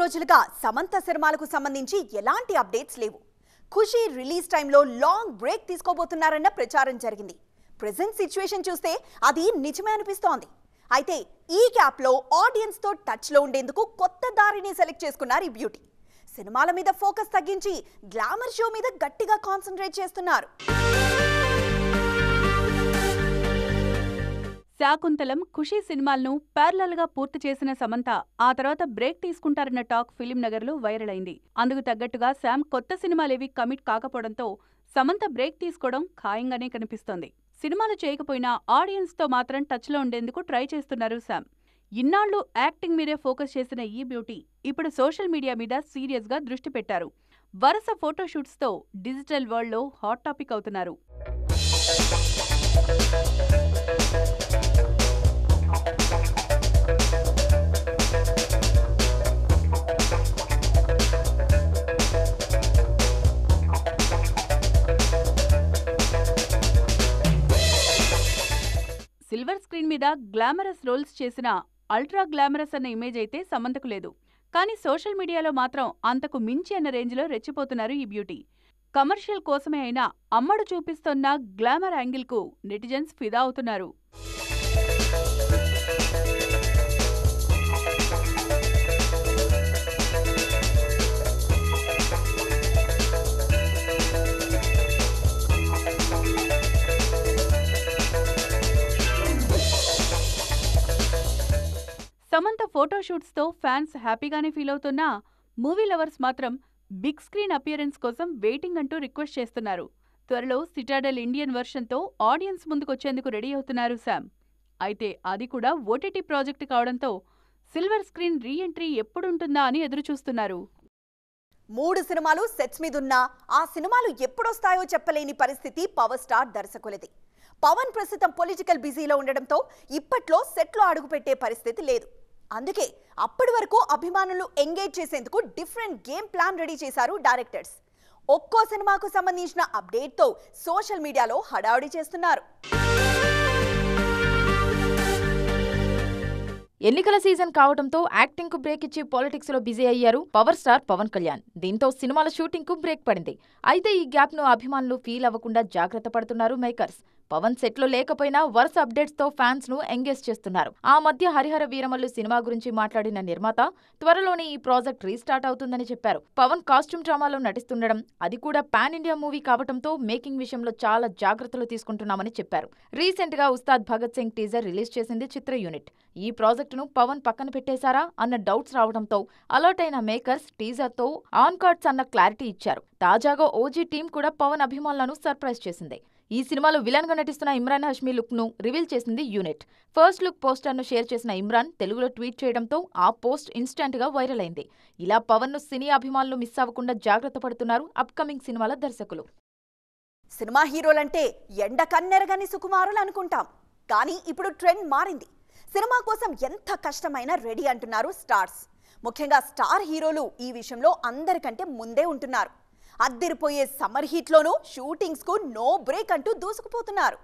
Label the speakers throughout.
Speaker 1: రోజులుగా సమంత సినిమాలకు సంబంధించి ఎలాంటి అప్డేట్స్ లేవు. ఖుషి రిలీజ్ టైంలో లాంగ్ బ్రేక్ తీసుకోబోతున్నారన్న ప్రచారం జరిగింది. ప్రెజెంట్ సిచ్యువేషన్ చూస్తే అది నిజమే అనిపిస్తోంది. అయితే ఈ గ్యాప్ లో ఆడియన్స్ తో టచ్ లో ఉండేందుకు కొత్త దారిని సెలెక్ట్ చేసుకున్నారు ఈ బ్యూటీ. సినిమాల మీద ఫోకస్ తగ్గించి గ్లామర్ షో మీద గట్టిగా కాన్సంట్రేట్ చేస్తున్నారు.
Speaker 2: శాకుంతలం, ఖుషి సినిమాలను ప్యారలల్ గా పూర్తి చేసిన సమంత ఆ తర్వాత బ్రేక్ తీసుకుంటారన్న టాక్ ఫిలిం నగర్ లో వైరల్ అయింది. అందుకు తగ్గట్టుగా శామ్ కొత్త సినిమాలేవి కమిట్ కాకపోవడంతో సమంత బ్రేక్ తీసుకోవడం ఖాయంగానే కనిపిస్తోంది. సినిమాలు చేయకపోయినా ఆడియన్స్ తో మాత్రం టచ్ లో ఉండేందుకు ట్రై చేస్తున్నారు శామ్. ఇన్నాళ్లు యాక్టింగ్ మీదే ఫోకస్ చేసిన ఈ బ్యూటీ ఇప్పుడు సోషల్ మీడియా మీద సీరియస్ గా దృష్టి పెట్టారు. వరుస ఫోటోషూట్స్ తో డిజిటల్ వరల్డ్ లో హాట్ టాపిక్ అవుతున్నారు. సిల్వర్ స్క్రీన్ మీద గ్లామరస్ రోల్స్ చేసిన అల్ట్రా గ్లామరస్ అన్న ఇమేజ్ అయితే సమంతకు లేదు. కానీ సోషల్ మీడియాలో మాత్రం అంతకు మించి అన్న రేంజ్లో రెచ్చిపోతున్నారు ఈ బ్యూటీ. కమర్షియల్ కోసమే అయినా అమ్మడు చూపిస్తున్న గ్లామర్ యాంగిల్కు నెటిజన్స్ ఫిదా అవుతున్నారు. సమంత ఫోటోషూట్స్తో ఫ్యాన్స్ హ్యాపీగానే ఫీల్ అవుతున్నా మూవీ లవర్స్ మాత్రం బిగ్ స్క్రీన్ అపియరెన్స్ కోసం వెయిటింగ్ అంటూ రిక్వెస్ట్ చేస్తున్నారు. త్వరలో సిటాడెల్ ఇండియన్ వెర్షన్తో ఆడియన్స్ ముందుకొచ్చేందుకు రెడీ అవుతున్నారు శామ్. అయితే అది కూడా ఓటీటీ ప్రాజెక్ట్ కావడంతో సిల్వర్ స్క్రీన్ రీఎంట్రీ ఎప్పుడుంటుందా అని ఎదురుచూస్తున్నారు.
Speaker 1: 3 సినిమాలు సెట్స్ మీదున్నా ఆ సినిమాలు ఎప్పుడొస్తాయో చెప్పలేని పరిస్థితి పవర్ స్టార్ దర్శకులది. పవన్ ప్రస్తుతం పొలిటికల్ బిజీలో ఉండడంతో ఇప్పట్లో సెట్లో అడుగుపెట్టే పరిస్థితి లేదు. అందుకే అప్పటి వరకు అభిమానులు ఎంగేజ్ చేసేందుకు డిఫరెంట్ గేమ్ ప్లాన్ రెడీ చేశారు డైరెక్టర్స్. ఒక్కో సినిమాకు సంబంధించిన అప్డేట్తో సోషల్ మీడియాలో హడావుడి చేస్తున్నారు.
Speaker 3: ఎన్నికల సీజన్ కావడంతో యాక్టింగ్ కు బ్రేక్ ఇచ్చి పాలిటిక్స్ లో బిజీ అయ్యారు పవర్ స్టార్ పవన్ కళ్యాణ్. దీంతో సినిమాల షూటింగ్ కు బ్రేక్ పడింది. అయితే ఈ గ్యాప్ ను అభిమానులు ఫీల్ అవ్వకుండా జాగ్రత్త పడుతున్నారు మేకర్స్. పవన్ సెట్ లో లేకపోయినా వరుస అప్డేట్స్ తో ఫ్యాన్స్ ను ఎంగేజ్ చేస్తున్నారు. ఆ మధ్య హరిహర వీరమల్లు సినిమా గురించి మాట్లాడిన నిర్మాత త్వరలోనే ఈ ప్రాజెక్ట్ రీస్టార్ట్ అవుతుందని చెప్పారు. పవన్ కాస్ట్యూమ్ డ్రామాలో నటిస్తుండడం, అది కూడా పాన్ ఇండియా మూవీ కావడంతో మేకింగ్ విషయంలో చాలా జాగ్రత్తలు తీసుకుంటున్నామని చెప్పారు. రీసెంట్ గా ఉస్తాద్ భగత్ సింగ్ టీజర్ రిలీజ్ చేసింది చిత్ర యూనిట్. ఈ ప్రాజెక్టును పవన్ పక్కన పెట్టేశారా అన్న డౌట్స్ రావడంతో అలర్ట్ అయిన మేకర్స్ టీజర్ తో ఆన్ కార్డ్స్ అన్న క్లారిటీ ఇచ్చారు. తాజాగా ఓజీ టీం కూడా పవన్ అభిమానులను సర్ప్రైజ్ చేసింది. ఈ సినిమాలో విలన్ గా నటిస్తున్న ఇమ్రాన్ హష్మీ లుక్ ను రివీల్ చేసింది యూనిట్. ఫస్ట్ లుక్ పోస్టర్ ను షేర్ చేసిన ఇమ్రాన్ తెలుగులో ట్వీట్ చేయడంతో ఆ పోస్ట్ ఇన్స్టంట్ గా వైరల్ అయింది. ఇలా పవన్ ను సినీ అభిమానులు మిస్ అవ్వకుండా జాగ్రత్త పడుతున్నారు అప్కమింగ్ సినిమాల దర్శకులు.
Speaker 1: సినిమా హీరోలంటే ఎండ కన్నెరగని సుకుమారులు అనుకుంటాం. కానీ ఇప్పుడు ట్రెండ్ మారింది. సినిమా కోసం ఎంత కష్టమైనా రెడీ అంటున్నారు స్టార్స్. ముఖ్యంగా స్టార్ హీరోలు ఈ విషయంలో అందరికంటే ముందే ఉంటున్నారు. అద్దరిపోయే సమ్మర్ హీట్లోనూ షూటింగ్స్ కు నో బ్రేక్ అంటూ దూసుకుపోతున్నారు.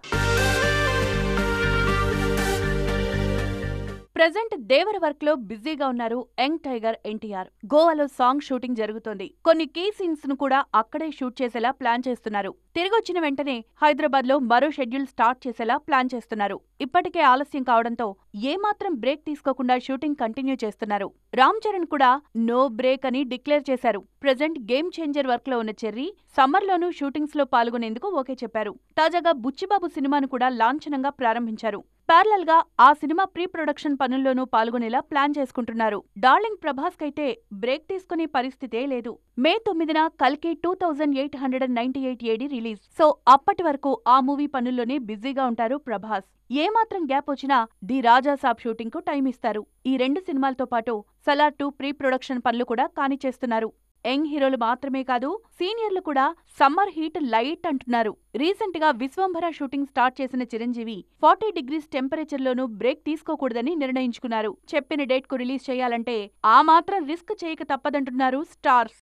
Speaker 2: ప్రెజెంట్ దేవర వర్క్ లో బిజీగా ఉన్నారు యంగ్ టైగర్ ఎన్టీఆర్. గోవాలో సాంగ్ షూటింగ్ జరుగుతోంది. కొన్ని కీ సీన్స్ ను కూడా అక్కడే షూట్ చేసేలా ప్లాన్ చేస్తున్నారు. తిరిగొచ్చిన వెంటనే హైదరాబాద్ లో మరో షెడ్యూల్ స్టార్ట్ చేసేలా ప్లాన్ చేస్తున్నారు. ఇప్పటికే ఆలస్యం కావడంతో ఏమాత్రం బ్రేక్ తీసుకోకుండా షూటింగ్ కంటిన్యూ చేస్తున్నారు. రామ్ చరణ్ కూడా నో బ్రేక్ అని డిక్లేర్ చేశారు. ప్రెజెంట్ గేమ్ చేంజర్ వర్క్ లో ఉన్న చెర్రీ సమ్మర్ లోనూ షూటింగ్స్ లో పాల్గొనేందుకు ఓకే చెప్పారు. తాజాగా బుచ్చిబాబు సినిమాను కూడా లాంఛనంగా ప్రారంభించారు. ప్యారలల్ గా ఆ సినిమా ప్రీ ప్రొడక్షన్ పనుల్లోనూ పాల్గొనేలా ప్లాన్ చేసుకుంటున్నారు. డార్లింగ్ ప్రభాస్ కైతే బ్రేక్ తీసుకునే పరిస్థితే లేదు. మే 9న కల్కి 2898 ఏడి రిలీజ్. సో అప్పటి వరకు ఆ మూవీ పనుల్లోనే బిజీగా ఉంటారు ప్రభాస్. ఏమాత్రం గ్యాప్ వచ్చినా ది రాజా సాబ్ షూటింగ్ కు టైం ఇస్తారు. ఈ 2 సినిమాలతో పాటు సలార్ 2 ప్రీ ప్రొడక్షన్ పనులు కూడా కానిచేస్తున్నారు. యంగ్ హీరోలు మాత్రమే కాదు, సీనియర్లు కూడా సమ్మర్ హీట్ లైట్ అంటున్నారు. రీసెంట్ గా విశ్వంభర షూటింగ్ స్టార్ట్ చేసిన చిరంజీవి 40 degrees టెంపరేచర్ లోనూ బ్రేక్ తీసుకోకూడదని నిర్ణయించుకున్నారు. చెప్పిన డేట్ కు రిలీజ్ చేయాలంటే ఆ మాత్రం రిస్క్ చేయక తప్పదంటున్నారు స్టార్స్.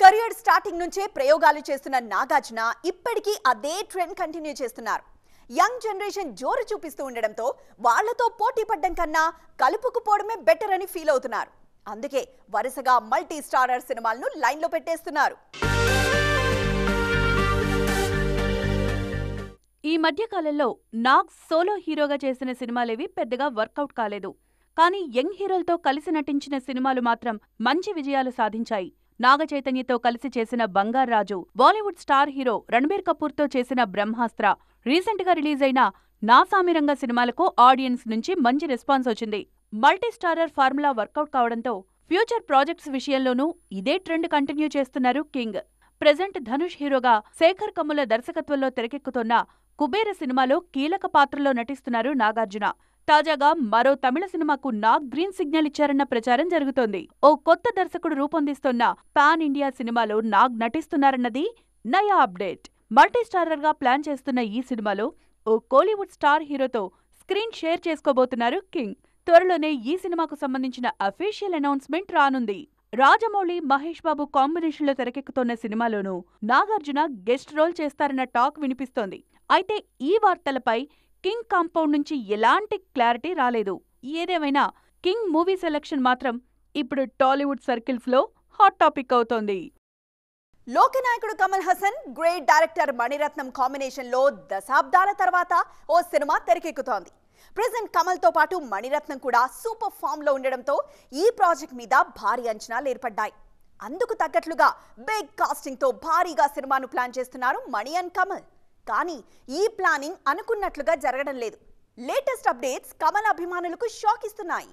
Speaker 1: కెరియర్ స్టార్టింగ్ నుంచే ప్రయోగాలు చేస్తున్న నాగార్జున ఇప్పటికీ అదే ట్రెండ్ కంటిన్యూ చేస్తున్నారు. యంగ్ జనరేషన్ జోరు చూపిస్తూ ఉండడంతో వాళ్లతో పోటీ పడ్డం కన్నా కలుపుకుపోవడమే బెటర్ అని ఫీల్ అవుతున్నారు. అందుకే వరుసగా మల్టీ స్టారర్ సినిమాలను లైన్లో పెట్టేస్తున్నారు.
Speaker 2: ఈ మధ్య కాలంలో నాగ్ సోలో హీరోగా చేసిన సినిమాలేవి పెద్దగా వర్కౌట్ కాలేదు. కానీ యంగ్ హీరోలతో కలిసి నటించిన సినిమాలు మాత్రం మంచి విజయాలు సాధించాయి. నాగ చైతన్యతో కలిసి చేసిన బంగారాజు, బాలీవుడ్ స్టార్ హీరో రణబీర్ కపూర్తో చేసిన బ్రహ్మాస్త్ర, రీసెంట్ గా రిలీజ్ అయిన నా సామిరంగ సినిమాలకు ఆడియన్స్ నుంచి మంచి రెస్పాన్స్ వచ్చింది. మల్టీ స్టారర్ ఫార్ములా వర్కౌట్ కావడంతో ఫ్యూచర్ ప్రాజెక్ట్స్ విషయంలోనూ ఇదే ట్రెండ్ కంటిన్యూ చేస్తున్నారు కింగ్. ప్రెజెంట్ ధనుష్ హీరోగా శేఖర్ కమ్ముల దర్శకత్వంలో తెరకెక్కుతున్న కుబేర సినిమాలో కీలక పాత్రలో నటిస్తున్నారు నాగార్జున. తాజాగా మరో తమిళ సినిమాకు నాగ్ గ్రీన్ సిగ్నల్ ఇచ్చారన్న ప్రచారం జరుగుతోంది. ఓ కొత్త దర్శకుడు రూపొందిస్తున్న పాన్ ఇండియా సినిమాలో నాగ్ నటిస్తున్నారన్నది నయా అప్డేట్. మల్టీస్టారర్ గా ప్లాన్ చేస్తున్న ఈ సినిమాలో ఓ కోలీవుడ్ స్టార్ హీరోతో స్క్రీన్ షేర్ చేసుకోబోతున్నారు కింగ్. త్వరలోనే ఈ సినిమాకు సంబంధించిన అఫీషియల్ అనౌన్స్మెంట్ రానుంది. రాజమౌళి, మహేష్ బాబు కాంబినేషన్లో తెరకెక్కుతోన్న సినిమాలోనూ నాగార్జున గెస్ట్ రోల్ చేస్తారన్న టాక్ వినిపిస్తోంది. అయితే ఈ వార్తలపై కింగ్ కాంపౌండ్ నుంచి ఎలాంటి క్లారిటీ రాలేదు. ఏదేమైనా కింగ్ మూవీ సెలక్షన్ మాత్రం ఇప్పుడు టాలీవుడ్ సర్కిల్స్ లో హాట్ టాపిక్ అవుతోంది.
Speaker 1: లోకనాయకుడు Kamal Haasan, great director Mani Ratnam combination లో దశాబ్దాల తర్వాత ఓ సినిమా తెరకెక్కుతోంది. ప్రెజెంట్ కమల్ తో పాటు మణిరత్నం కూడా సూపర్ ఫామ్ లో ఉండడంతో ఈ ప్రాజెక్ట్ మీద భారీ అంచనాలు ఏర్పడ్డాయి. అందుకు తగ్గట్లుగా బిగ్ కాస్టింగ్ తో భారీగా సినిమాను ప్లాన్ చేస్తున్నారు మణి అండ్ కమల్. కానీ ఈ ప్లానింగ్ అనుకున్నట్లుగా జరగడం లేదు. లేటెస్ట్ అప్డేట్స్ కమల్ అభిమానులకు షాక్ ఇస్తున్నాయి.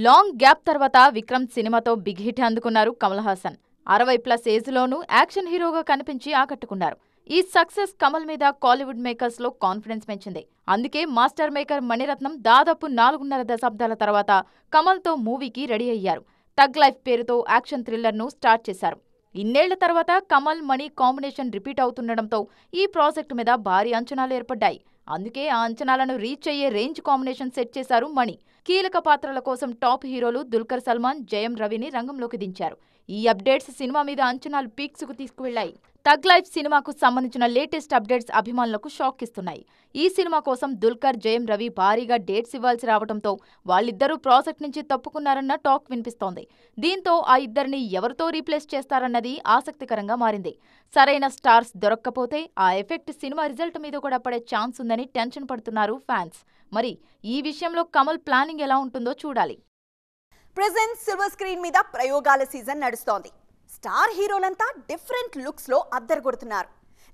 Speaker 3: లాంగ్ గ్యాప్ తర్వాత విక్రమ్ సినిమాతో బిగ్ హిట్ అందుకున్నారు కమల్ హాసన్. 60+ ఏజ్లోనూ యాక్షన్ హీరోగా కనిపించి ఆకట్టుకున్నారు. ఈ సక్సెస్ కమల్ మీద కాలీవుడ్ మేకర్స్ లో కాన్ఫిడెన్స్ పెంచింది. అందుకే మాస్టర్ మేకర్ మణిరత్నం దాదాపు 4.5 దశాబ్దాల తర్వాత కమల్ తో మూవీకి రెడీ అయ్యారు. తగ్ లైఫ్ పేరుతో యాక్షన్ థ్రిల్లర్ ను స్టార్ట్ చేశారు. ఇన్నేళ్ల తర్వాత కమల్ మణి కాంబినేషన్ రిపీట్ అవుతుండడంతో ఈ ప్రాజెక్టు మీద భారీ అంచనాలు ఏర్పడ్డాయి. అందుకే ఆ అంచనాలను రీచ్ అయ్యే రేంజ్ కాంబినేషన్ సెట్ చేశారు మణి. కీలక పాత్రల కోసం టాప్ హీరోలు దుల్కర్ సల్మాన్, జయం రవిని రంగంలోకి దించారు. ఈ అప్డేట్స్ సినిమా మీద అంచనాలు పీక్స్ కు తీసుకువెళ్లాయి. తగ్ లైఫ్ సినిమాకు సంబంధించిన లేటెస్ట్ అప్డేట్స్ అభిమానులకు షాక్ ఇస్తున్నాయి. ఈ సినిమా కోసం దుల్కర్, జయం రవి భారీగా డేట్స్ ఇవ్వాల్సి రావడంతో వాళ్ళిద్దరూ ప్రాజెక్ట్ నుంచి తప్పుకున్నారన్న టాక్ వినిపిస్తోంది. దీంతో ఆ ఇద్దరిని ఎవరితో రీప్లేస్ చేస్తారన్నది ఆసక్తికరంగా మారింది. సరైన స్టార్స్ దొరక్కపోతే ఆ ఎఫెక్ట్ సినిమా రిజల్ట్ మీద కూడా పడే ఛాన్స్ ఉందని టెన్షన్ పడుతున్నారు ఫ్యాన్స్. మరి ఈ విషయంలో కమల్ ప్లానింగ్ ఎలా ఉంటుందో చూడాలి.
Speaker 1: ప్రెజెంట్ సిల్వర్ స్క్రీన్ మీద ప్రయోగాల సీజన్ నడుస్తోంది. స్టార్ హీరోలంతా డిఫరెంట్ లుక్స్ లో అద్దరు కొడుతున్నారు.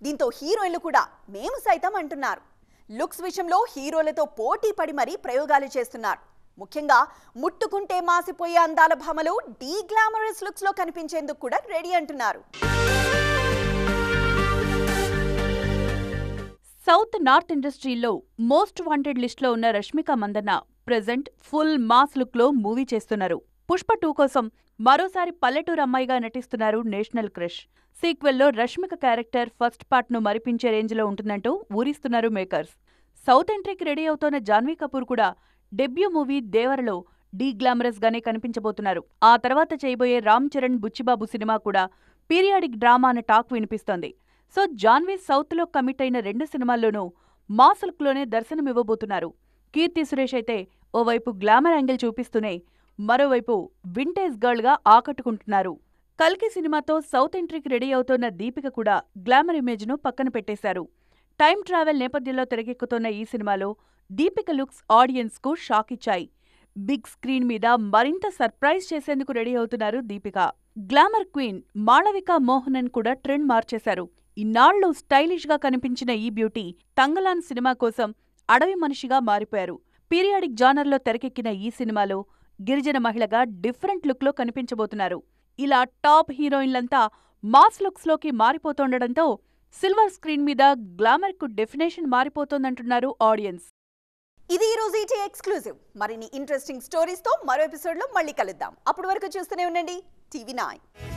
Speaker 1: దీంతో హీరోయిన్లు కూడా మేము సైతం అంటున్నారు. లుక్స్ విషయంలో హీరోలతో పోటీ పడి మరీ ప్రయోగాలు చేస్తున్నారు. ముఖ్యంగా ముట్టుకుంటే మాసిపోయే అందాల భామలు డీ గ్లామరస్ లుక్స్ లో కనిపించేందుకు కూడా రెడీ అంటున్నారు.
Speaker 2: సౌత్ నార్త్ ఇండస్ట్రీలో మోస్ట్ వాంటెడ్ లిస్ట్లో ఉన్న Rashmika Mandanna present full mass లుక్లో మూవీ చేస్తున్నారు. పుష్ప 2 కోసం మరోసారి పల్లెటూరు అమ్మాయిగా నటిస్తున్నారు నేషనల్ క్రష్. సీక్వెల్లో రష్మిక క్యారెక్టర్ ఫస్ట్ పార్ట్ను మరిపించే రేంజ్లో ఉంటుందంటూ ఊరిస్తున్నారు మేకర్స్. సౌత్ ఎంట్రీకి రెడీ అవుతోన్న జాన్వీ కపూర్ కూడా డెబ్యూ మూవీ దేవరలో డీ గ్లామరస్ గానే కనిపించబోతున్నారు. ఆ తర్వాత చేయబోయే రామ్ చరణ్, బుచ్చిబాబు సినిమా కూడా పీరియాడిక్ డ్రామా అన్న టాక్ వినిపిస్తోంది. సో జాన్వీ సౌత్లో కమిట్ అయిన 2 సినిమాల్లోనూ మాస్ లుక్లోనే దర్శనమివ్వబోతున్నారు. కీర్తి సురేష్ అయితే ఓవైపు గ్లామర్ యాంగిల్ చూపిస్తూనే మరోవైపు వింటేజ్ గర్ల్గా ఆకట్టుకుంటున్నారు. కల్కి సినిమాతో సౌత్ ఎంట్రీకి రెడీ అవుతోన్న దీపిక కూడా గ్లామర్ ఇమేజ్ను పక్కన పెట్టేశారు. టైం ట్రావెల్ నేపథ్యంలో తెరకెక్కుతోన్న ఈ సినిమాలో దీపిక లుక్స్ ఆడియన్స్కు షాక్ ఇచ్చాయి. బిగ్ స్క్రీన్ మీద మరింత సర్ప్రైజ్ చేసేందుకు రెడీ అవుతున్నారు దీపిక. గ్లామర్ క్వీన్ మాళవిక మోహనన్ కూడా ట్రెండ్ మార్చేశారు. ఇన్నాళ్లు స్టైలిష్ గా కనిపించిన ఈ బ్యూటీ తంగలాన్ సినిమా కోసం అడవి మనిషిగా మారిపోయారు. పీరియాడిక్ జానర్లో తెరకెక్కిన ఈ సినిమాలో గిరిజన మహిళగా డిఫరెంట్ లుక్లో కనిపించబోతున్నారు. ఇలా టాప్ హీరోయిన్లంతా మాస్ లుక్స్లోకి మారిపోతుండడంతో సిల్వర్ స్క్రీన్ మీద గ్లామర్కు డెఫినేషన్ మారిపోతోందంటున్నారు ఆడియన్స్.
Speaker 1: ఇది ఈ రోజు ఈటీ ఎక్స్క్లూజివ్. మరిన్ని ఇంట్రెస్టింగ్ స్టోరీస్తో మరో ఎపిసోడ్లో మళ్ళీ కలుద్దాం. అప్పటి వరకు చూస్తూనే ఉండండి టీవీ 9.